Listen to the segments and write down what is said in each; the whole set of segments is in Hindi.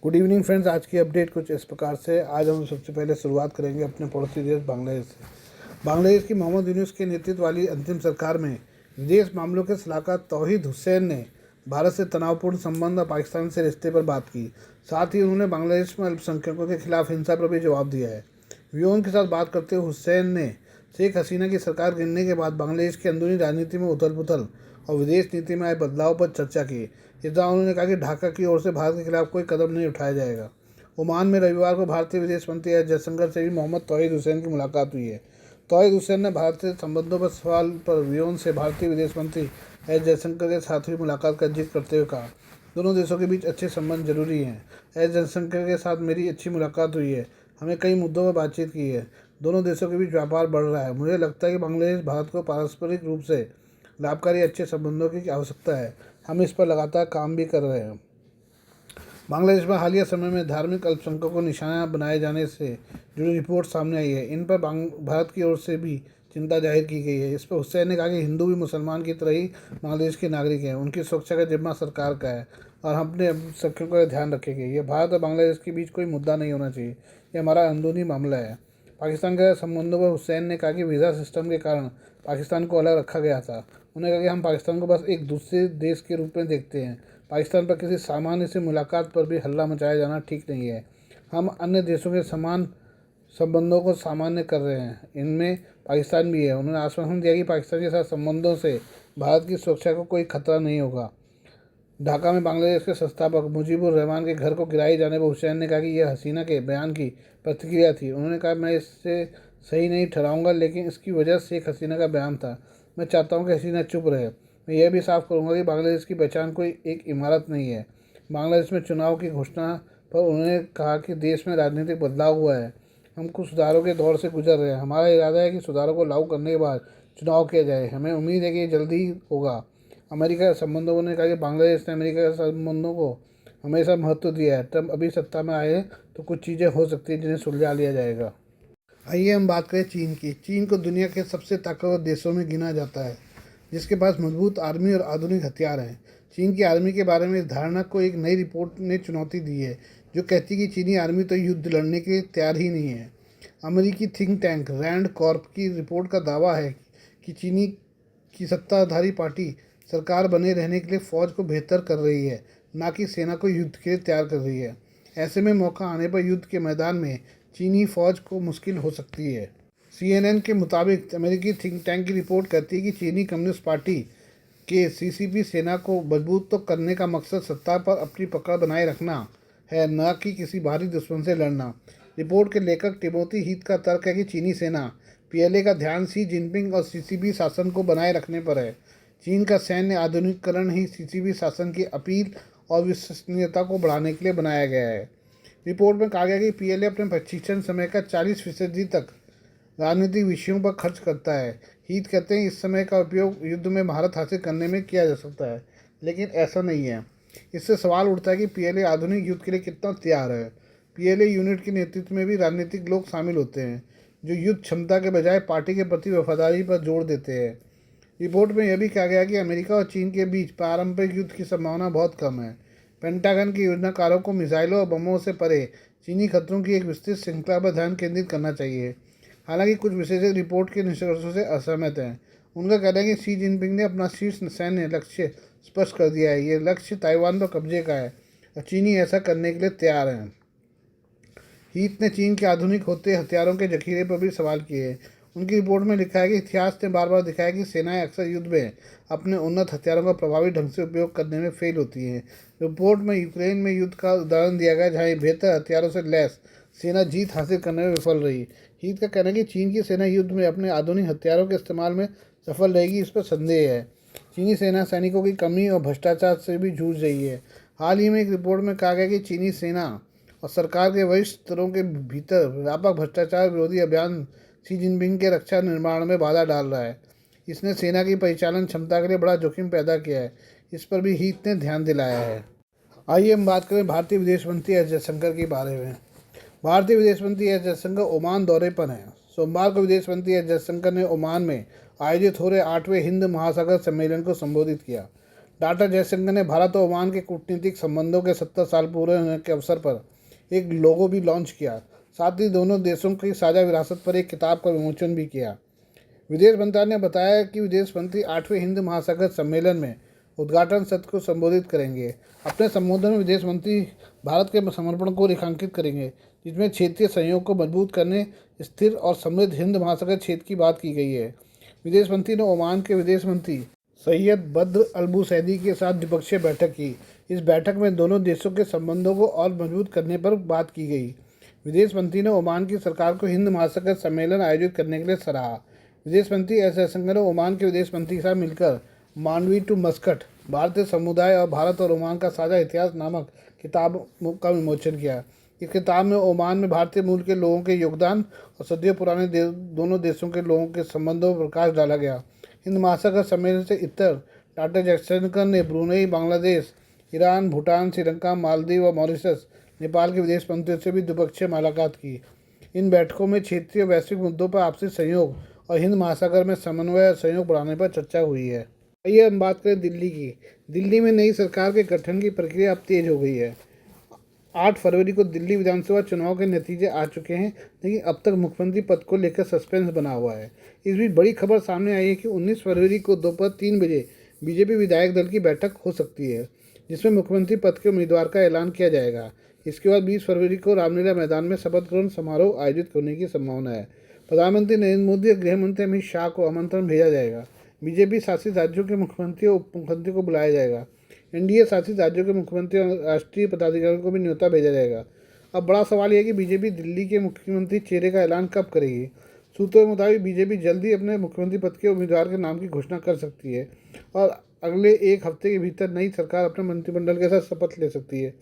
Good evening friends. आज की अपडेट कुछ इस प्रकार से। आज हम सबसे पहले शुरुआत करेंगे अपने पड़ोसी देश बांग्लादेश से। बांग्लादेश की मोहम्मद यूनूस के नेतृत्व वाली अंतिम सरकार में विदेश मामलों के सलाहकार तौहीद हुसैन ने भारत से तनावपूर्ण संबंध और पाकिस्तान से रिश्ते पर बात की। साथ ही उन्होंने बांग्लादेश में अल्पसंख्यकों के खिलाफ हिंसा पर भी जवाब दिया है। वीओन के साथ बात करते हुए हुसैन ने शेख हसीना की सरकार गिरने के बाद बांग्लादेश की अंदरूनी राजनीति में उथल पुथल और विदेश नीति में आए बदलाव पर चर्चा की। इस दौरान उन्होंने कहा कि ढाका की ओर से भारत के खिलाफ कोई कदम नहीं उठाया जाएगा। ओमान में रविवार को भारतीय विदेश मंत्री एस जयशंकर से भी मोहम्मद तौहीद हुसैन की मुलाकात हुई है। तौहीद हुसैन ने भारत से संबंधों पर सवाल पर वीओन से भारतीय विदेश मंत्री एस जयशंकर के साथ हुई मुलाकात का जिक्र करते हुए कहा, दोनों देशों के बीच अच्छे संबंध जरूरी हैं। एस जयशंकर के साथ मेरी अच्छी मुलाकात हुई है। हमने कई मुद्दों पर बातचीत की है। दोनों देशों के बीच व्यापार बढ़ रहा है। मुझे लगता है कि बांग्लादेश भारत को पारस्परिक रूप से लाभकारी अच्छे संबंधों की आवश्यकता है। हम इस पर लगातार काम भी कर रहे हैं। बांग्लादेश में हालिया समय में धार्मिक अल्पसंख्यकों को निशाना बनाए जाने से जुड़ी रिपोर्ट सामने आई है। इन पर भारत की ओर से भी चिंता जाहिर की गई है। इस पर हुसैन ने कहा कि हिंदू भी मुसलमान की तरह ही बांग्लादेश के नागरिक हैं। उनकी सुरक्षा का जिम्मा सरकार का है और हम अपने अल्पसंख्यकों का ध्यान रखेंगे। यह भारत और बांग्लादेश के बीच कोई मुद्दा नहीं होना चाहिए। यह हमारा अंदरूनी मामला है। पाकिस्तान के संबंधों पर हुसैन ने कहा कि वीज़ा सिस्टम के कारण पाकिस्तान को अलग रखा गया था। उन्होंने कहा कि हम पाकिस्तान को बस एक दूसरे देश के रूप में देखते हैं। पाकिस्तान पर किसी सामान्य से मुलाकात पर भी हल्ला मचाया जाना ठीक नहीं है। हम अन्य देशों के समान संबंधों को सामान्य कर रहे हैं, इनमें पाकिस्तान भी है। उन्होंने आश्वासन दिया कि पाकिस्तान के साथ संबंधों से भारत की सुरक्षा को कोई खतरा नहीं होगा। ढाका में बांग्लादेश के संस्थापक मुजीबुर रहमान के घर को गिराए जाने पर हुसैन ने कहा कि यह हसीना के बयान की प्रतिक्रिया थी। उन्होंने कहा, मैं इससे सही नहीं ठहराऊंगा, लेकिन इसकी वजह शेख हसीना का बयान था। मैं चाहता हूं कि हसीना चुप रहे। मैं यह भी साफ करूंगा कि बांग्लादेश की पहचान कोई एक इमारत नहीं है। बांग्लादेश में चुनाव की घोषणा पर उन्होंने कहा कि देश में राजनीतिक बदलाव हुआ है। हम कुछ सुधारों के दौर से गुजर रहे हैं। हमारा इरादा है कि सुधारों को लागू करने के बाद चुनाव किया जाए। हमें उम्मीद है कि ये जल्दी होगा। अमेरिका के संबंधों ने कहा कि बांग्लादेश ने अमेरिका के संबंधों को हमेशा महत्व दिया है। ट्रंप अभी सत्ता में आए तो कुछ चीज़ें हो सकती हैं जिन्हें सुलझा लिया जाएगा। आइए हम बात करें चीन की। चीन को दुनिया के सबसे ताकतवर देशों में गिना जाता है, जिसके पास मजबूत आर्मी और आधुनिक हथियार हैं। चीन की आर्मी के बारे में इस धारणा को एक नई रिपोर्ट ने चुनौती दी है, जो कहती है कि चीनी आर्मी तो युद्ध लड़ने के लिए तैयार ही नहीं है। अमेरिकी थिंक टैंक रैंड कॉर्प की रिपोर्ट का दावा है कि चीनी की सत्ताधारी पार्टी सरकार बने रहने के लिए फ़ौज को बेहतर कर रही है, ना कि सेना को युद्ध के लिए तैयार कर रही है। ऐसे में मौका आने पर युद्ध के मैदान में चीनी फ़ौज को मुश्किल हो सकती है। CNN के मुताबिक अमेरिकी थिंक टैंक की रिपोर्ट कहती है कि चीनी कम्युनिस्ट पार्टी के CCP सेना को मजबूत तो करने का मकसद सत्ता पर अपनी पकड़ बनाए रखना है, न कि किसी बाहरी दुश्मन से लड़ना। रिपोर्ट के लेखक टिमोथी हीथ का तर्क है कि चीनी सेना PLA का ध्यान शी जिनपिंग और CCP शासन को बनाए रखने पर है। चीन का सैन्य आधुनिकीकरण ही CCP शासन की अपील और विश्वसनीयता को बढ़ाने के लिए बनाया गया है। रिपोर्ट में कहा गया कि PLA अपने प्रशिक्षण समय का 40% तक राजनीतिक विषयों पर खर्च करता है। हीथ कहते हैं इस समय का उपयोग युद्ध में महारत हासिल करने में किया जा सकता है, लेकिन ऐसा नहीं है। इससे सवाल उठता है कि PLA आधुनिक युद्ध के लिए कितना तैयार है। PLA यूनिट के नेतृत्व में भी राजनीतिक लोग शामिल होते हैं, जो युद्ध क्षमता के बजाय पार्टी के प्रति वफादारी पर जोर देते हैं। रिपोर्ट में यह भी कहा गया कि अमेरिका और चीन के बीच पारंपरिक युद्ध की संभावना बहुत कम है। पेंटागन के योजनाकारों को मिसाइलों और बमों से परे चीनी खतरों की एक विस्तृत श्रृंखला पर ध्यान केंद्रित करना चाहिए। हालांकि कुछ विशेषज्ञ रिपोर्ट के निष्कर्षों से असहमत हैं। उनका कहना है कि शी जिनपिंग ने अपना शीर्ष सैन्य लक्ष्य स्पष्ट कर दिया है। ये लक्ष्य ताइवान पर कब्जे का है और चीनी ऐसा करने के लिए तैयार हैं। हीथ ने चीन के आधुनिक होते हथियारों के जखीरे पर भी सवाल किए। उनकी रिपोर्ट में लिखा है कि इतिहास ने बार बार दिखाया कि सेनाएं अक्सर युद्ध में अपने उन्नत हथियारों का प्रभावी ढंग से उपयोग करने में फेल होती हैं। रिपोर्ट में यूक्रेन में युद्ध का उदाहरण दिया गया, जहां बेहतर हथियारों से लैस सेना जीत हासिल करने में विफल रही। हीथ का कहना है कि चीन की सेना युद्ध में अपने आधुनिक हथियारों के इस्तेमाल में सफल रहेगी, इस पर संदेह है। चीनी सेना सैनिकों की कमी और भ्रष्टाचार से भी जूझ रही है। हाल ही में एक रिपोर्ट में कहा गया कि चीनी सेना और सरकार के वरिष्ठ स्तरों के भीतर व्यापक भ्रष्टाचार विरोधी अभियान शी जिनपिंग के रक्षा निर्माण में बाधा डाल रहा है। इसने सेना की परिचालन क्षमता के लिए बड़ा जोखिम पैदा किया है। इस पर भी हीथ ने ध्यान दिलाया है। आइए हम बात करें भारतीय विदेश मंत्री एस जयशंकर के बारे में। भारतीय विदेश मंत्री एस जयशंकर ओमान दौरे पर हैं। सोमवार को विदेश मंत्री एस जयशंकर ने ओमान में आयोजित हो रहे 8वें हिंद महासागर सम्मेलन को संबोधित किया। डॉक्टर जयशंकर ने भारत और ओमान के कूटनीतिक संबंधों के 70 साल पूरे होने के अवसर पर एक लोगो भी लॉन्च किया। साथ ही दोनों देशों की साझा विरासत पर एक किताब का विमोचन भी किया। विदेश मंत्रालय ने बताया कि विदेश मंत्री 8वें हिंद महासागर सम्मेलन में उद्घाटन सत्र को संबोधित करेंगे। अपने संबोधन में विदेश मंत्री भारत के समर्पण को रेखांकित करेंगे, जिसमें क्षेत्रीय सहयोग को मजबूत करने, स्थिर और समृद्ध हिंद महासागर क्षेत्र की बात की गई है। विदेश मंत्री ने ओमान के विदेश मंत्री सैयद बद्र अल-बुसैदी के साथ द्विपक्षीय बैठक की। इस बैठक में दोनों देशों के संबंधों को और मजबूत करने पर बात की गई। विदेश मंत्री ने ओमान की सरकार को हिंद महासागर सम्मेलन आयोजित करने के लिए सराहा। विदेश मंत्री एस जयशंकर ने ओमान के विदेश मंत्री के साथ मिलकर मांडवी टू मस्कट, भारतीय समुदाय और भारत और ओमान का साझा इतिहास नामक किताब का विमोचन किया। इस किताब में ओमान में भारतीय मूल के लोगों के योगदान और सदियों पुराने दोनों देशों के लोगों के संबंधों पर प्रकाश डाला गया। हिंद महासागर सम्मेलन से इतर डॉक्टर जयशंकर ने ब्रुनेई, बांग्लादेश, ईरान, भूटान, श्रीलंका, मालदीव और मॉरिशस, नेपाल के विदेश मंत्रियों से भी द्विपक्षीय मुलाकात की। इन बैठकों में क्षेत्रीय वैश्विक मुद्दों पर आपसी सहयोग और हिंद महासागर में समन्वय और सहयोग बढ़ाने पर चर्चा हुई है। आइए हम बात करें दिल्ली की। दिल्ली में नई सरकार के गठन की प्रक्रिया अब तेज हो गई है। 8 फरवरी को दिल्ली विधानसभा चुनाव के नतीजे आ चुके हैं, लेकिन अब तक मुख्यमंत्री पद को लेकर सस्पेंस बना हुआ है। इस बीच बड़ी खबर सामने आई है कि 19 फरवरी को दोपहर 3 बजे बीजेपी विधायक दल की बैठक हो सकती है, जिसमें मुख्यमंत्री पद के उम्मीदवार का ऐलान किया जाएगा। इसके बाद 20 फरवरी को रामलीला मैदान में शपथ ग्रहण समारोह आयोजित होने की संभावना है। प्रधानमंत्री नरेंद्र मोदी और गृह मंत्री अमित शाह को आमंत्रण भेजा जाएगा। बीजेपी शासित राज्यों के मुख्यमंत्री और उप मुख्यमंत्री को बुलाया जाएगा। एनडीए शासित राज्यों के मुख्यमंत्री और राष्ट्रीय पदाधिकारियों को भी न्योता भेजा जाएगा। अब बड़ा सवाल यह है कि बीजेपी दिल्ली के मुख्यमंत्री चेहरे का ऐलान कब करेगी। सूत्रों के मुताबिक बीजेपी जल्दी अपने मुख्यमंत्री पद के उम्मीदवार के नाम की घोषणा कर सकती है और अगले एक हफ्ते के भीतर नई सरकार अपने मंत्रिमंडल के साथ शपथ ले सकती है।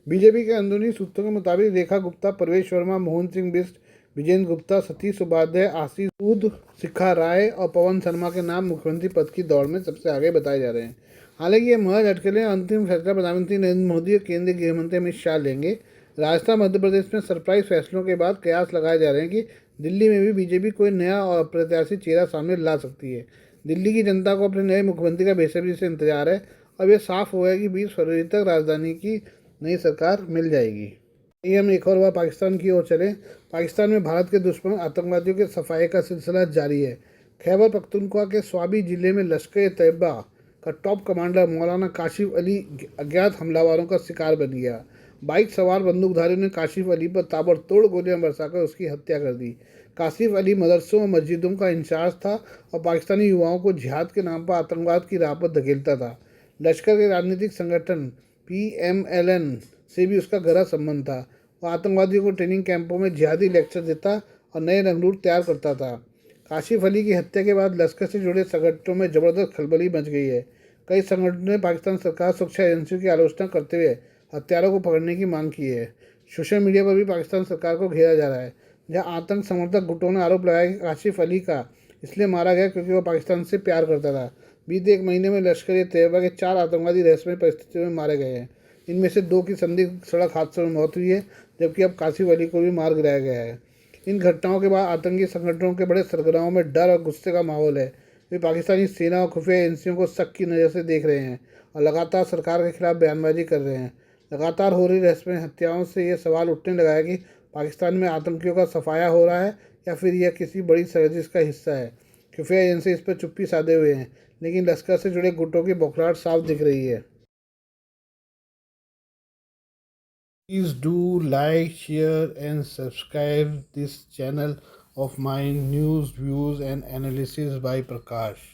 बीजेपी के अंदरूनी सूत्रों के मुताबिक रेखा गुप्ता, प्रवेश वर्मा, मोहन सिंह बिष्ट, विजेंद्र गुप्ता, सतीश उपाध्याय, आशीष सूद, शिखा राय और पवन शर्मा के नाम मुख्यमंत्री पद की दौड़ में सबसे आगे बताए जा रहे हैं। हालांकि ये महज अटकलें, अंतिम फैसला प्रधानमंत्री नरेंद्र मोदी और केंद्रीय गृह मंत्री अमित शाह लेंगे। राजस्थान, मध्य प्रदेश में सरप्राइज फैसलों के बाद कयास लगाए जा रहे हैं कि दिल्ली में भी बीजेपी कोई नया और अप्रत्याशित चेहरा सामने ला सकती है। दिल्ली की जनता को अपने नए मुख्यमंत्री का बेसब्री से इंतजार है। अब यह साफ हुआ है कि 20 फरवरी तक राजधानी की नई सरकार मिल जाएगी। ये हम एक और बार पाकिस्तान की ओर चलें। पाकिस्तान में भारत के दुश्मन आतंकवादियों के सफाये का सिलसिला जारी है। खैबर पख्तूनख्वा के स्वाबी जिले में लश्कर-ए-तैयबा का टॉप कमांडर मौलाना काशिफ अली अज्ञात हमलावरों का शिकार बन गया। बाइक सवार बंदूकधारियों ने काशिफ अली पर ताबड़तोड़ गोलियां बरसाकर उसकी हत्या कर दी। काशिफ अली मदरसों और मस्जिदों का इंचार्ज था और पाकिस्तानी युवाओं को जिहाद के नाम पर आतंकवाद की राह पर धकेलता था। लश्कर के राजनीतिक संगठन PMLN से भी उसका गहरा संबंध था। वह आतंकवादियों को ट्रेनिंग कैंपों में जिहादी लेक्चर देता और नए रंगरूट तैयार करता था। काशिफ अली की हत्या के बाद लश्कर से जुड़े संगठनों में जबरदस्त खलबली मच गई है। कई संगठनों ने पाकिस्तान सरकार सुरक्षा एजेंसियों की आलोचना करते हुए हत्यारों को पकड़ने की मांग की है। सोशल मीडिया पर भी पाकिस्तान सरकार को घेरा जा रहा है, जहां आतंक समर्थक गुटों ने आरोप लगाया कि काशिफ अली का इसलिए मारा गया क्योंकि वह पाकिस्तान से प्यार करता था। बीते एक महीने में लश्कर-ए-तैयबा के 4 आतंकवादी रहस्यमय परिस्थितियों में मारे गए हैं। इनमें से 2 की संदिग्ध सड़क हादसों में मौत हुई है, जबकि अब काशिफ अली को भी मार गिराया गया है। इन घटनाओं के बाद आतंकी संगठनों के बड़े सरगनाओं में डर और गुस्से का माहौल है। वे पाकिस्तानी सेना और खुफिया एजेंसियों को शक की नज़र से देख रहे हैं और लगातार सरकार के खिलाफ बयानबाजी कर रहे हैं। लगातार हो रही रहस्यमय हत्याओं से यह सवाल उठने लगा है कि पाकिस्तान में आतंकियों का सफाया हो रहा है या फिर यह किसी बड़ी साजिश का हिस्सा है। खुफिया एजेंसी इस पर चुप्पी साधे हुए हैं, लेकिन लश्कर से जुड़े गुटों की बौखलाहट साफ दिख रही है। Please do like, share and subscribe this channel of mine, news, views and analysis by Prakash.